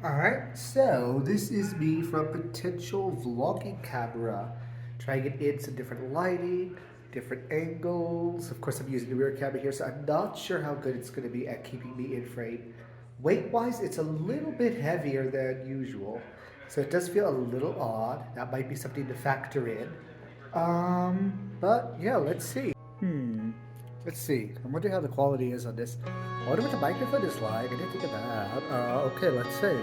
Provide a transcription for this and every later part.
Alright, so this is me from potential vlogging camera. Trying it in some different lighting, different angles. Of course, I'm using the rear camera here, so I'm not sure how good it's going to be at keeping me in frame. Weight-wise, it's a little bit heavier than usual, so it does feel a little odd. That might be something to factor in. But yeah, let's see. Let's see. I'm wondering how the quality is on this. I wonder what the microphone is like. I didn't think of that. Okay, let's see.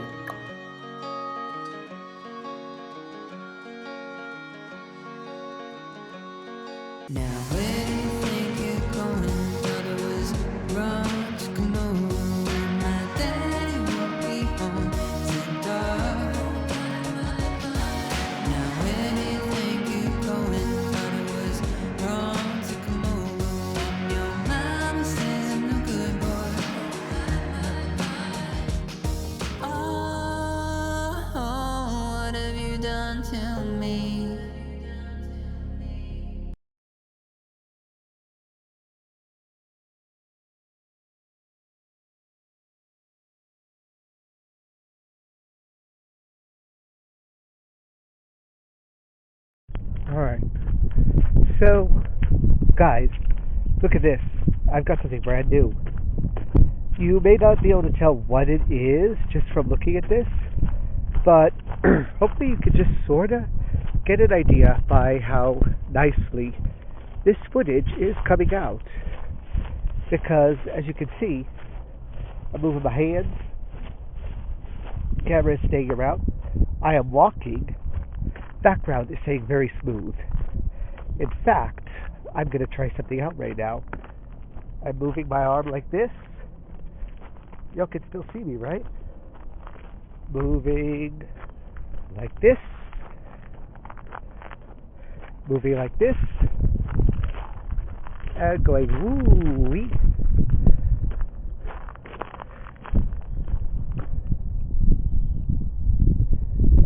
Now where do you think you're going? Thought it was wrong to come over. My daddy won't be home. It's in dark. Now where do you think you're going? Thought it was wrong to come over. When your mama says I'm no good boy. Oh, what have you done to me? Alright, so guys, look at this. I've got something brand new. You may not be able to tell what it is just from looking at this, but hopefully you could just sort of get an idea by how nicely this footage is coming out. Because as you can see, I'm moving my hands, camera is staying around, I am walking, background is staying very smooth. In fact, I'm going to try something out right now. I'm moving my arm like this. Y'all can still see me, right? Moving like this. Moving like this. And going woo-wee.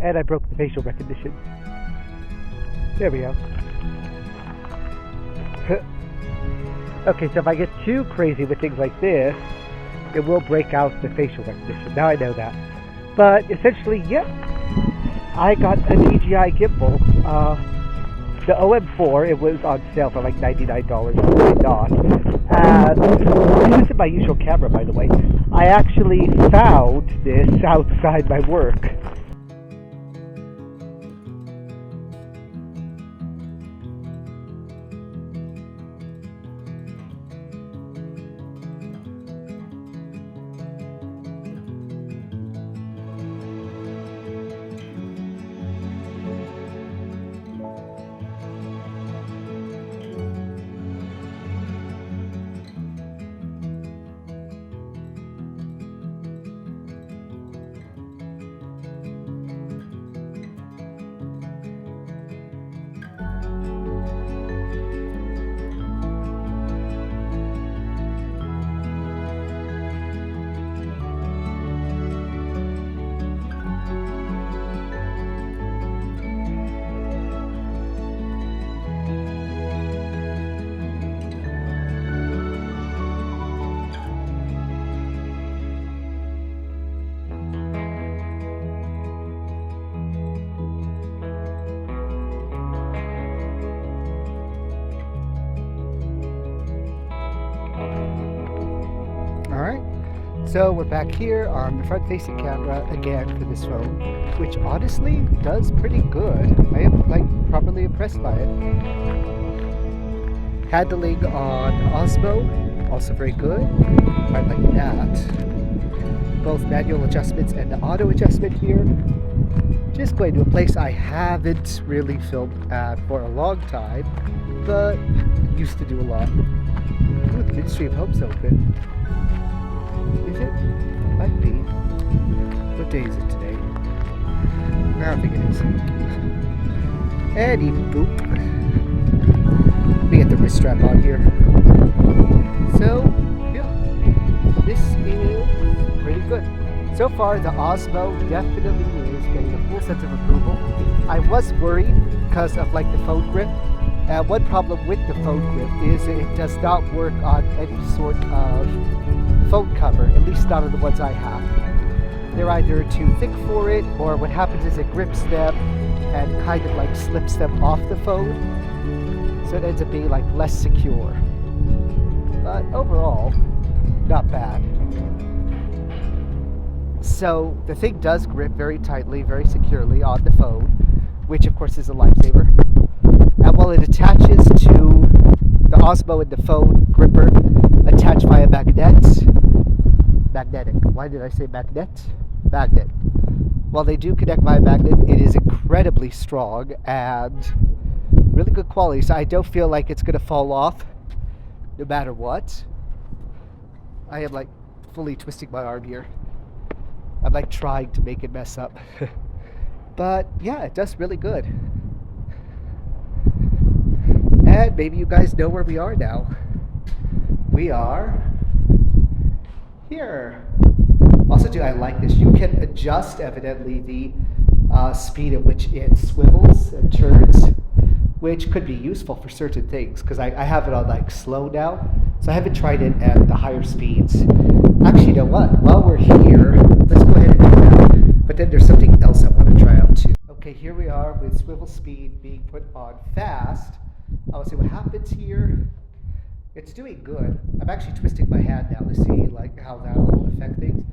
And I broke the facial recognition. There we go. Okay, so if I get too crazy with things like this, it will break out the facial recognition. Now I know that. But essentially, yep, I got a DJI gimbal. The OM4, it was on sale for like $99, really not. And this isn't my usual camera, by the way. I actually found this outside my work. Alright, so we're back here on the front-facing camera again for this phone, which honestly does pretty good. I am like properly impressed by it. Handling on Osmo, also very good. I like that. Both manual adjustments and the auto adjustment here. Just going to a place I haven't really filmed at for a long time, but used to do a lot. Ooh, the Ministry of Home's open. Is it? Might be. What day is it today? I don't think it is. Any boop. Let me get the wrist strap on here. So, yeah. This is pretty good. So far, the Osmo definitely is getting a full sense of approval. I was worried because of like the phone grip. One problem with the phone grip is it does not work on any sort of phone cover, at least not on the ones I have. they're either too thick for it, or what happens is it grips them and kind of like slips them off the phone. So it ends up being like less secure. But overall, not bad. So the thing does grip very tightly, very securely on the phone, which of course is a lifesaver. And while it attaches to the Osmo and the phone gripper, attached via magnetic. Why did I say magnet? Magnet. While they do connect via magnet, it is incredibly strong and really good quality. So I don't feel like it's going to fall off no matter what. I am like fully twisting my arm here. I'm like trying to make it mess up. But yeah, it does really good. And maybe you guys know where we are now. We are here. Also, I like this. You can adjust, evidently, the speed at which it swivels and turns, which could be useful for certain things, because I have it on like slow now, so I haven't tried it at the higher speeds. Actually, you know what? While we're here, let's go ahead and do that. But then there's something else I want to try out too. Okay, here we are with swivel speed being put on fast. I'll see what happens here. It's doing good. I'm actually twisting my hand now to see like how that will affect things.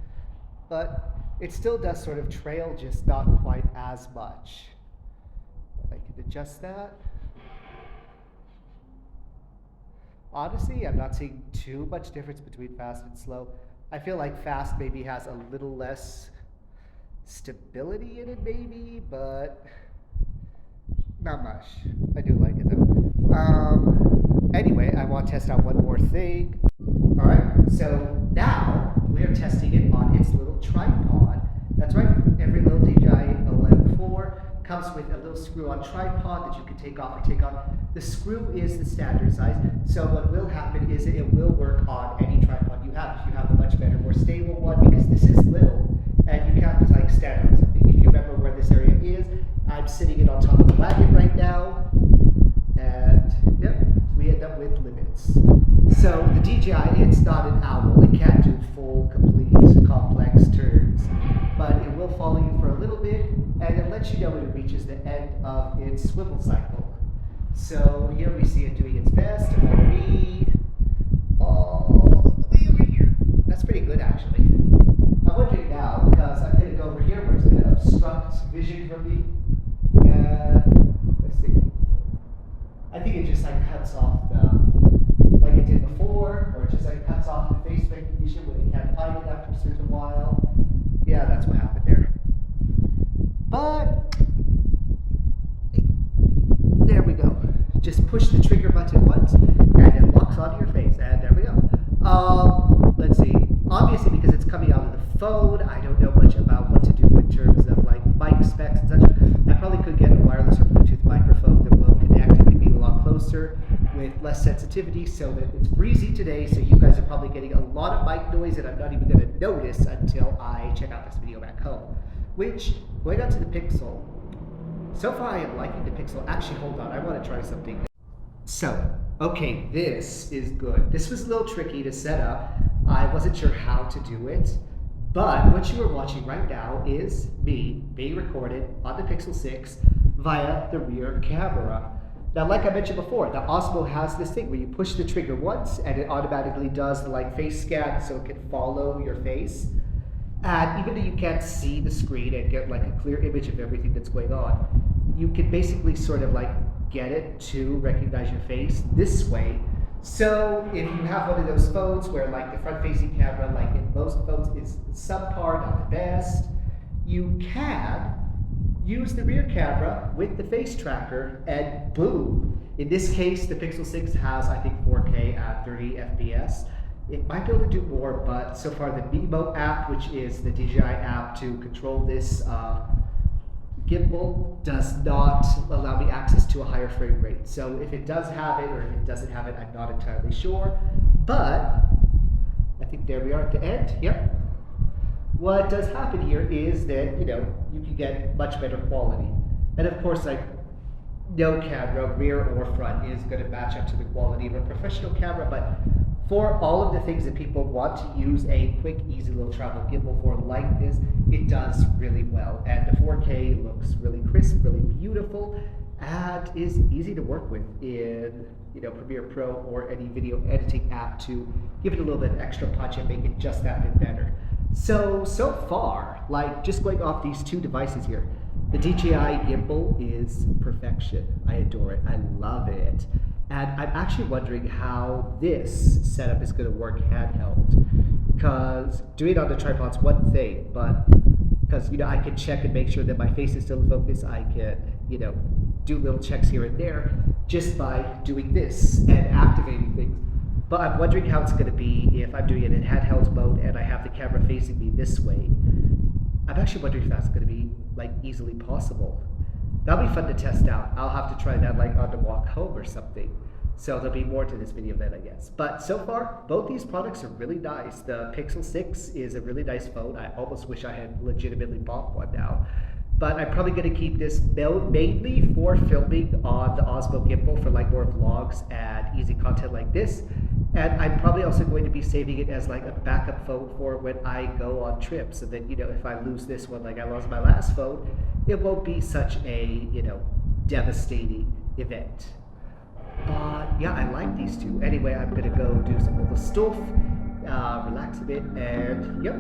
But it still does sort of trail, just not quite as much. I can adjust that. Honestly, I'm not seeing too much difference between fast and slow. I feel like fast maybe has a little less stability in it maybe, but not much. I do like it though. Anyway, I want to test out one more thing. Alright, so now we are testing it on its little tripod. That's right, every little DJI OM4 comes with a little screw-on tripod that you can take off or take on. The screw is the standard size, so what will happen is it will work on any tripod you have. If you have a much better, more stable one, because this is little, and you have to like stand on something. If you remember where this area is, I'm sitting it on top of the wagon right now, and yep, we end up with limits. So the DJI, it's not an owl. It can't do full, complete, complex turns, but it will follow you for a little bit, and it lets you know when it reaches the end of its swivel cycle. So here we see it doing its best to follow me all the way over here. That's pretty good, actually. I'm wondering now, because I'm going to go over here where it's going to obstruct vision from me. And let's see. I think it just like cuts off the, like it did before, or it just like cuts off the face recognition when it can't find it after a certain while. Yeah, that's what happened there. But there we go. Just push the trigger button once, and it locks onto your face. And there we go. Let's see. Obviously, because it's coming out of the phone, I don't know much about what to do in terms of like mic specs and such. I probably could get a wireless or Bluetooth microphone that will connect and can be a lot closer with less sensitivity, so that it's breezy today. So you guys are probably getting a lot of mic noise that I'm not even going to notice until I check out this video back home. Which, going on to the Pixel, so far I am liking the Pixel. Actually, hold on, I want to try something. So, okay, this is good. This was a little tricky to set up. I wasn't sure how to do it, but what you are watching right now is me being recorded on the Pixel 6 via the rear camera. Now, like I mentioned before, the Osmo has this thing where you push the trigger once and it automatically does the like face scan, so it can follow your face. And even though you can't see the screen and get like a clear image of everything that's going on, you can basically sort of like get it to recognize your face this way. So if you have one of those phones where like the front facing camera, like in most phones, is subpar, not the best, you can use the rear camera with the face tracker and boom. In this case, the Pixel 6 has, I think, 4K at 30 FPS. It might be able to do more, but so far the Mimo app, which is the DJI app to control this gimbal, does not allow me access to a higher frame rate. So if it does have it or if it doesn't have it, I'm not entirely sure. But I think there we are at the end. Yep. What does happen here is that, you know, you can get much better quality. And of course, like, no camera, rear or front, is going to match up to the quality of a professional camera, but For all of the things that people want to use a quick, easy little travel gimbal for like this, it does really well. And the 4K looks really crisp, really beautiful, and is easy to work with in Premiere Pro or any video editing app to give it a little bit of extra punch and make it just that bit better. So far, like just going off these two devices here, the DJI gimbal is perfection. I adore it. I love it. And I'm actually wondering how this setup is going to work handheld. Because doing it on the tripod's one thing, but because I can check and make sure that my face is still in focus, I can do little checks here and there just by doing this and activating things. But I'm wondering how it's going to be if I'm doing it in handheld mode and I have the camera facing me this way. I'm actually wondering if that's going to be like easily possible. That'll be fun to test out. I'll have to try that like on the walk home or something. So there'll be more to this video then, I guess. But so far, both these products are really nice. The Pixel 6 is a really nice phone. I almost wish I had legitimately bought one now. But I'm probably going to keep this mainly for filming on the Osmo gimbal for like more vlogs and easy content like this. And I'm probably also going to be saving it as like a backup phone for when I go on trips. So that, if I lose this one like I lost my last phone, it won't be such a, devastating event. But yeah, I like these two. Anyway, I'm going to go do some other stuff, relax a bit, and yep.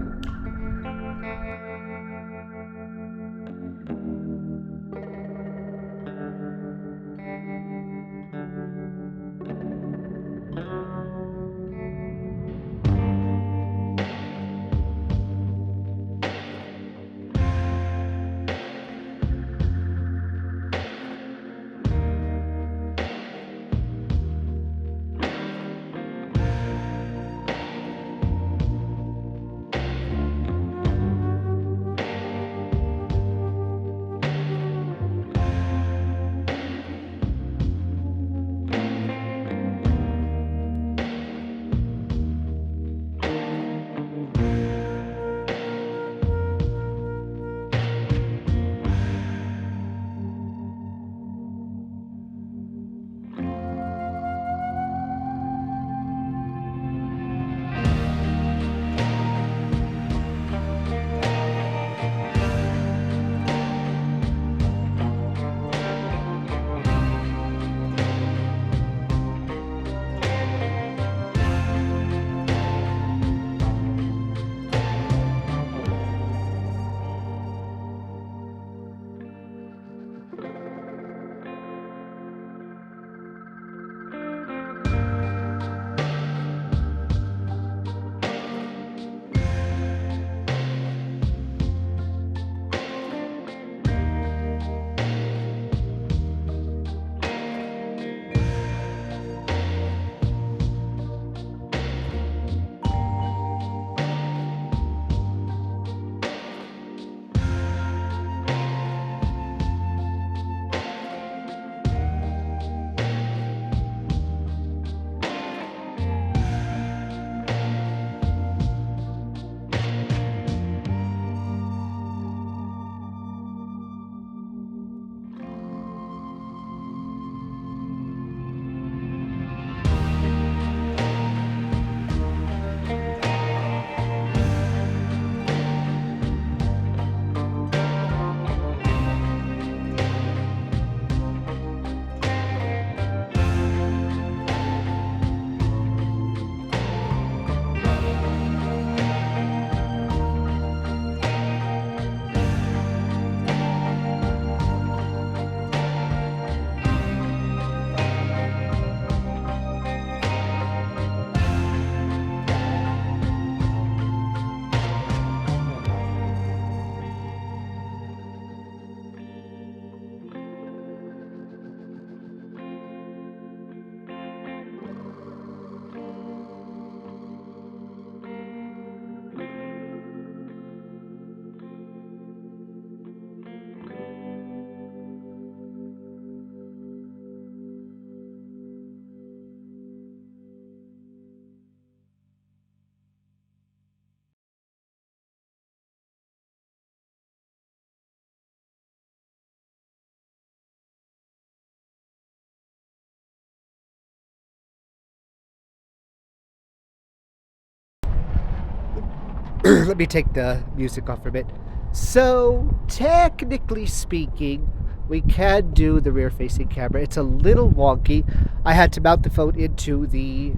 let me take the music off for a bit. So, technically speaking, we can do the rear-facing camera. It's a little wonky. I had to mount the phone into the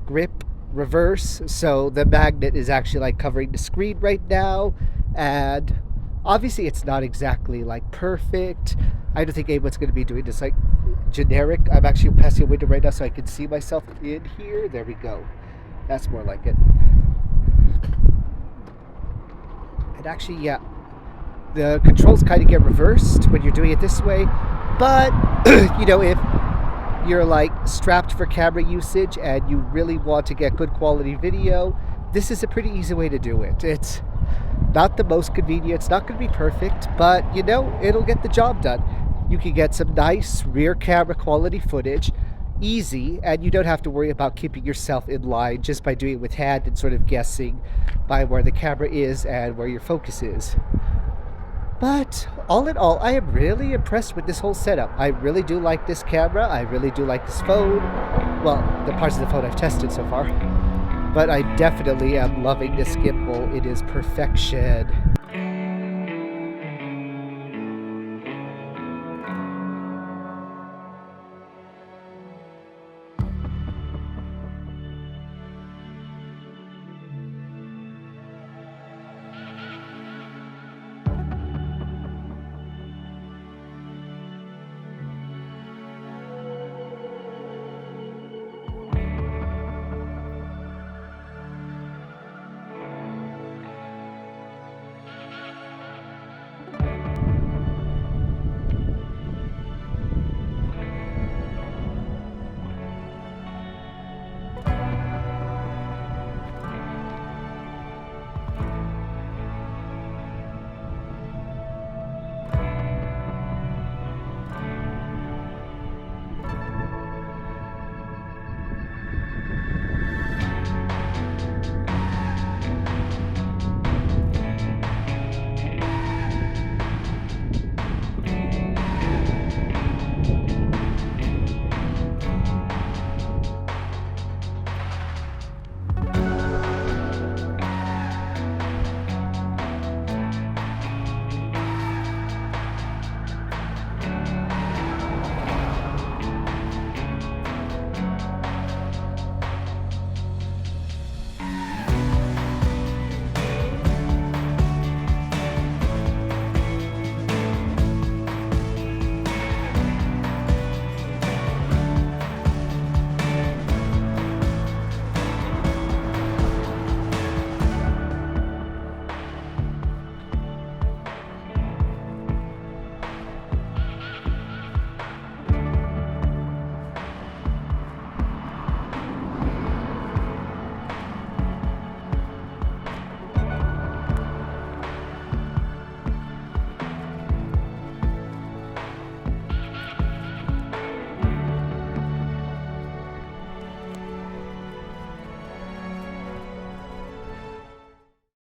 grip reverse, so the magnet is actually like covering the screen right now, and obviously it's not exactly like perfect. I don't think anyone's going to be doing this like generic. I'm actually passing a window right now so I can see myself in here. There we go. That's more like it. And actually, yeah, the controls kind of get reversed when you're doing it this way, but you know, if you're like strapped for camera usage and you really want to get good quality video, this is a pretty easy way to do it. It's not the most convenient, it's not going to be perfect, but you know, it'll get the job done. You can get some nice rear camera quality footage easy, and you don't have to worry about keeping yourself in line just by doing it with hand and sort of guessing by where the camera is and where your focus is. But all in all, I am really impressed with this whole setup. I really do like this camera. I really do like this phone. Well, the parts of the phone I've tested so far. But I definitely am loving this gimbal. It is perfection.